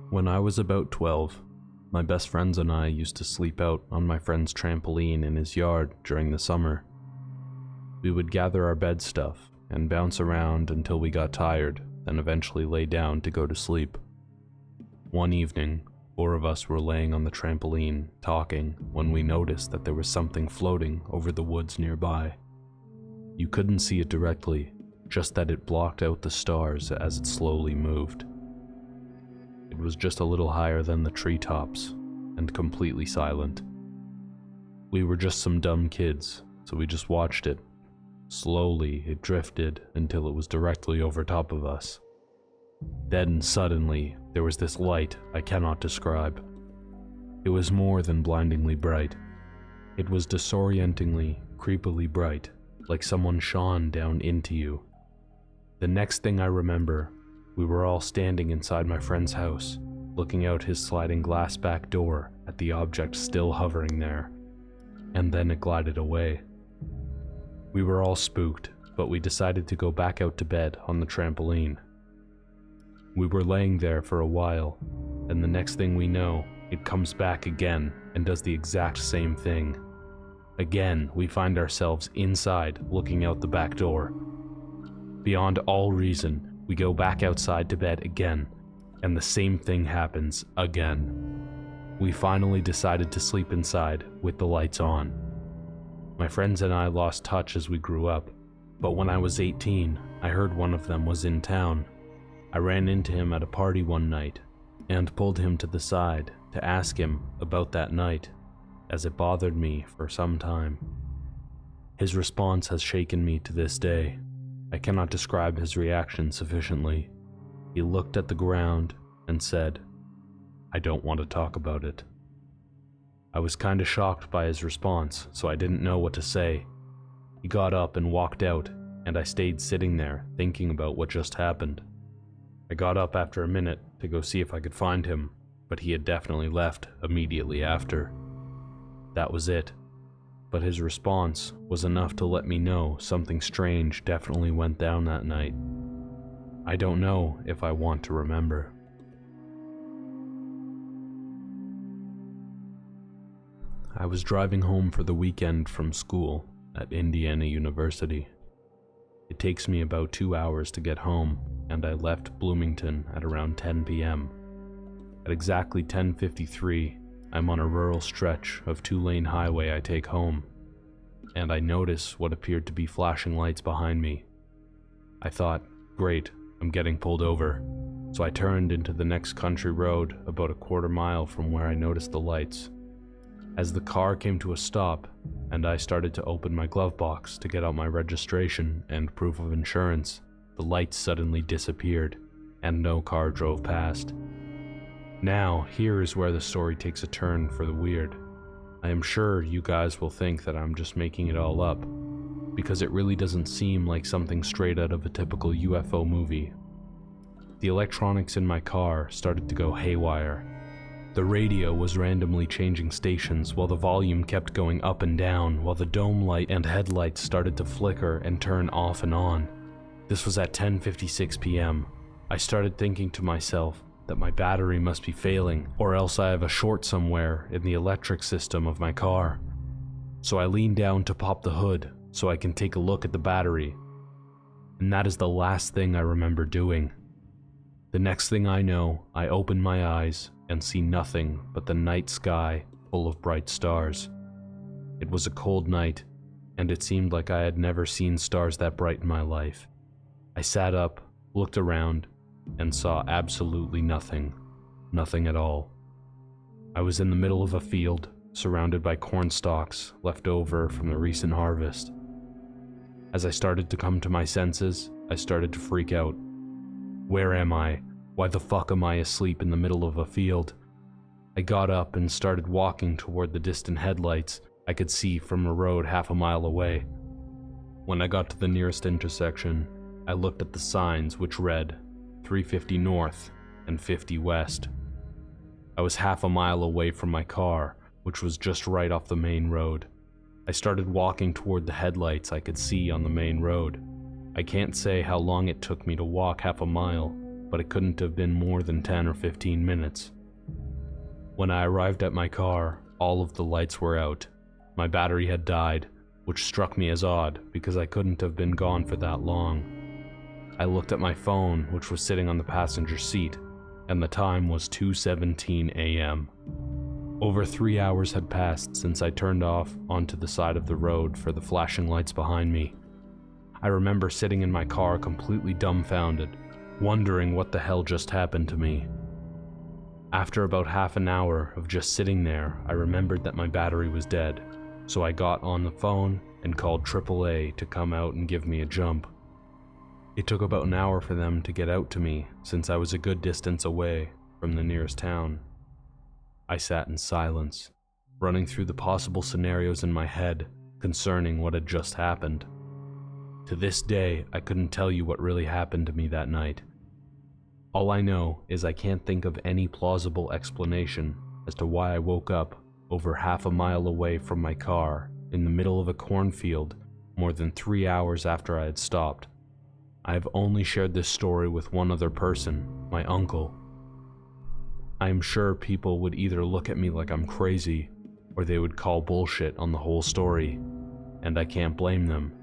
When I was about 12, my best friends and I used to sleep out on my friend's trampoline in his yard during the summer. We would gather our bed stuff and bounce around until we got tired, then eventually lay down to go to sleep. One evening, 4 of us were laying on the trampoline talking when we noticed that there was something floating over the woods nearby. You couldn't see it directly, just that it blocked out the stars as it slowly moved. It was just a little higher than the treetops, and completely silent. We were just some dumb kids, so we just watched it. Slowly, it drifted until it was directly over top of us. Then, suddenly, there was this light I cannot describe. It was more than blindingly bright. It was disorientingly, creepily bright, like someone shone down into you. The next thing I remember, we were all standing inside my friend's house, looking out his sliding glass back door at the object still hovering there, and then it glided away. We were all spooked, but we decided to go back out to bed on the trampoline. We were laying there for a while, and the next thing we know, it comes back again and does the exact same thing. Again, we find ourselves inside looking out the back door. Beyond all reason, we go back outside to bed again, and the same thing happens again. We finally decided to sleep inside with the lights on. My friends and I lost touch as we grew up, but when I was 18, I heard one of them was in town. I ran into him at a party one night, and pulled him to the side to ask him about that night, as it bothered me for some time. His response has shaken me to this day. I cannot describe his reaction sufficiently. He looked at the ground and said, "I don't want to talk about it." I was kinda shocked by his response, so I didn't know what to say. He got up and walked out, and I stayed sitting there thinking about what just happened. I got up after a minute to go see if I could find him, but he had definitely left immediately after. That was it. But his response was enough to let me know something strange definitely went down that night. I don't know if I want to remember. I was driving home for the weekend from school at Indiana University. It takes me about 2 hours to get home, and I left Bloomington at around 10 p.m. At exactly 10:53, I'm on a rural stretch of 2-lane highway I take home, and I notice what appeared to be flashing lights behind me. I thought, great, I'm getting pulled over, so I turned into the next country road about a quarter mile from where I noticed the lights. As the car came to a stop, and I started to open my glove box to get out my registration and proof of insurance, the lights suddenly disappeared, and no car drove past. Now, here is where the story takes a turn for the weird. I am sure you guys will think that I'm just making it all up, because it really doesn't seem like something straight out of a typical UFO movie. The electronics in my car started to go haywire. The radio was randomly changing stations while the volume kept going up and down, while the dome light and headlights started to flicker and turn off and on. This was at 10:56 p.m. I started thinking to myself that my battery must be failing, or else I have a short somewhere in the electric system of my car. So I leaned down to pop the hood so I can take a look at the battery. And that is the last thing I remember doing. The next thing I know, I open my eyes and see nothing but the night sky full of bright stars. It was a cold night, and it seemed like I had never seen stars that bright in my life. I sat up, looked around, and saw absolutely nothing. Nothing at all. I was in the middle of a field, surrounded by corn stalks left over from the recent harvest. As I started to come to my senses, I started to freak out. Where am I? Why the fuck am I asleep in the middle of a field? I got up and started walking toward the distant headlights I could see from a road half a mile away. When I got to the nearest intersection, I looked at the signs which read 350 north and 50 west. I was half a mile away from my car, which was just right off the main road. I started walking toward the headlights I could see on the main road. I can't say how long it took me to walk half a mile, but it couldn't have been more than 10 or 15 minutes. When I arrived at my car, all of the lights were out. My battery had died, which struck me as odd because I couldn't have been gone for that long. I looked at my phone, which was sitting on the passenger seat, and the time was 2:17 a.m. Over 3 hours had passed since I turned off onto the side of the road for the flashing lights behind me. I remember sitting in my car completely dumbfounded, wondering what the hell just happened to me. After about half an hour of just sitting there, I remembered that my battery was dead, so I got on the phone and called AAA to come out and give me a jump. It took about an hour for them to get out to me since I was a good distance away from the nearest town. I sat in silence, running through the possible scenarios in my head concerning what had just happened. To this day, I couldn't tell you what really happened to me that night. All I know is I can't think of any plausible explanation as to why I woke up over half a mile away from my car in the middle of a cornfield more than 3 hours after I had stopped. I have only shared this story with one other person, my uncle. I am sure people would either look at me like I'm crazy, or they would call bullshit on the whole story, and I can't blame them.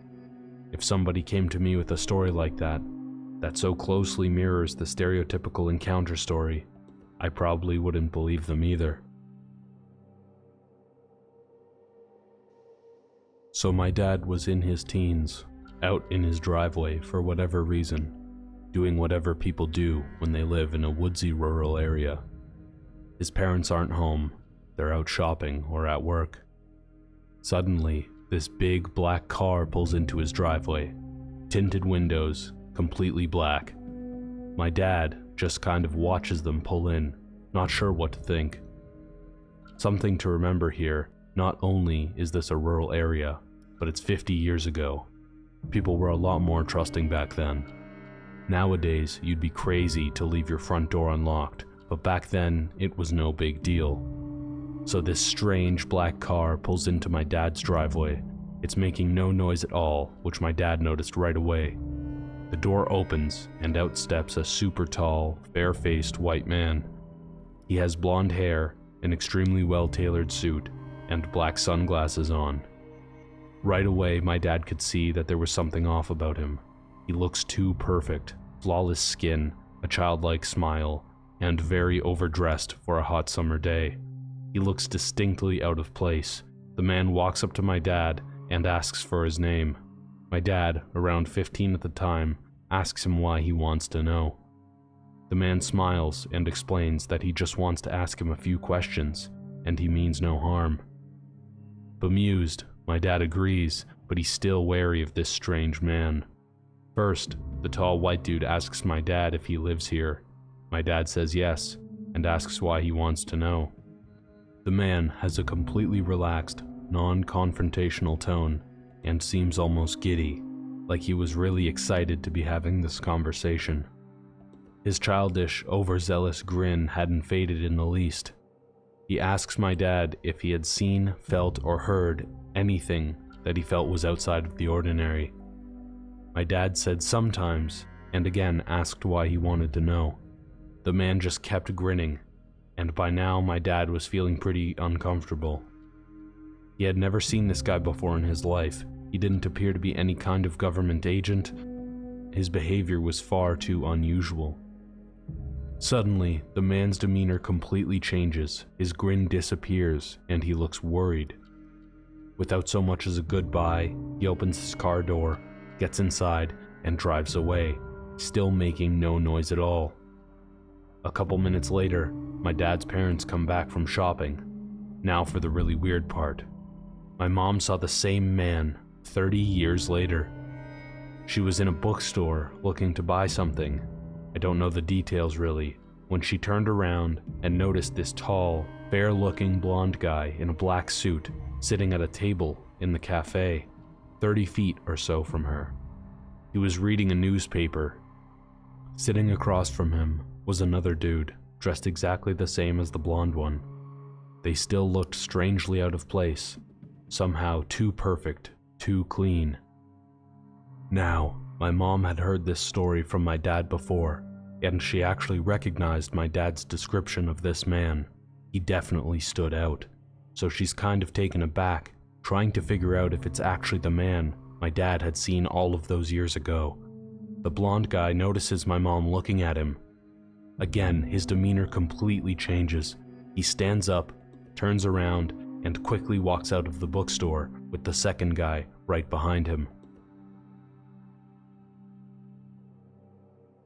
If somebody came to me with a story like that so closely mirrors the stereotypical encounter story, I probably wouldn't believe them either. So my dad was in his teens, out in his driveway for whatever reason, doing whatever people do when they live in a woodsy rural area. His parents aren't home, they're out shopping or at work. Suddenly, this big black car pulls into his driveway, tinted windows, completely black. My dad just kind of watches them pull in, not sure what to think. Something to remember here, not only is this a rural area, but it's 50 years ago. People were a lot more trusting back then. Nowadays, you'd be crazy to leave your front door unlocked, but back then, it was no big deal. So this strange black car pulls into my dad's driveway. It's making no noise at all, which my dad noticed right away. The door opens, and out steps a super tall, fair-faced white man. He has blonde hair, an extremely well-tailored suit, and black sunglasses on. Right away, my dad could see that there was something off about him. He looks too perfect, flawless skin, a childlike smile, and very overdressed for a hot summer day. He looks distinctly out of place. The man walks up to my dad and asks for his name. My dad, around 15 at the time, asks him why he wants to know. The man smiles and explains that he just wants to ask him a few questions, and he means no harm. Bemused, my dad agrees, but he's still wary of this strange man. First, the tall white dude asks my dad if he lives here. My dad says yes, and asks why he wants to know. The man has a completely relaxed, non-confrontational tone, and seems almost giddy, like he was really excited to be having this conversation. His childish, overzealous grin hadn't faded in the least. He asks my dad if he had seen, felt, or heard anything that he felt was outside of the ordinary. My dad said sometimes, and again asked why he wanted to know. The man just kept grinning, and by now my dad was feeling pretty uncomfortable. He had never seen this guy before in his life. He didn't appear to be any kind of government agent. His behavior was far too unusual. Suddenly, the man's demeanor completely changes, his grin disappears, and he looks worried. Without so much as a goodbye, he opens his car door, gets inside, and drives away, still making no noise at all. A couple minutes later, my dad's parents come back from shopping. Now for the really weird part. My mom saw the same man 30 years later. She was in a bookstore looking to buy something. I don't know the details really, when she turned around and noticed this tall, fair-looking blonde guy in a black suit sitting at a table in the cafe, 30 feet or so from her. He was reading a newspaper. Sitting across from him was another dude, dressed exactly the same as the blonde one. They still looked strangely out of place, somehow too perfect, too clean. Now, my mom had heard this story from my dad before. and she actually recognized my dad's description of this man. He definitely stood out. So she's kind of taken aback, trying to figure out if it's actually the man my dad had seen all of those years ago. The blonde guy notices my mom looking at him. Again, his demeanor completely changes. He stands up, turns around, and quickly walks out of the bookstore with the second guy right behind him.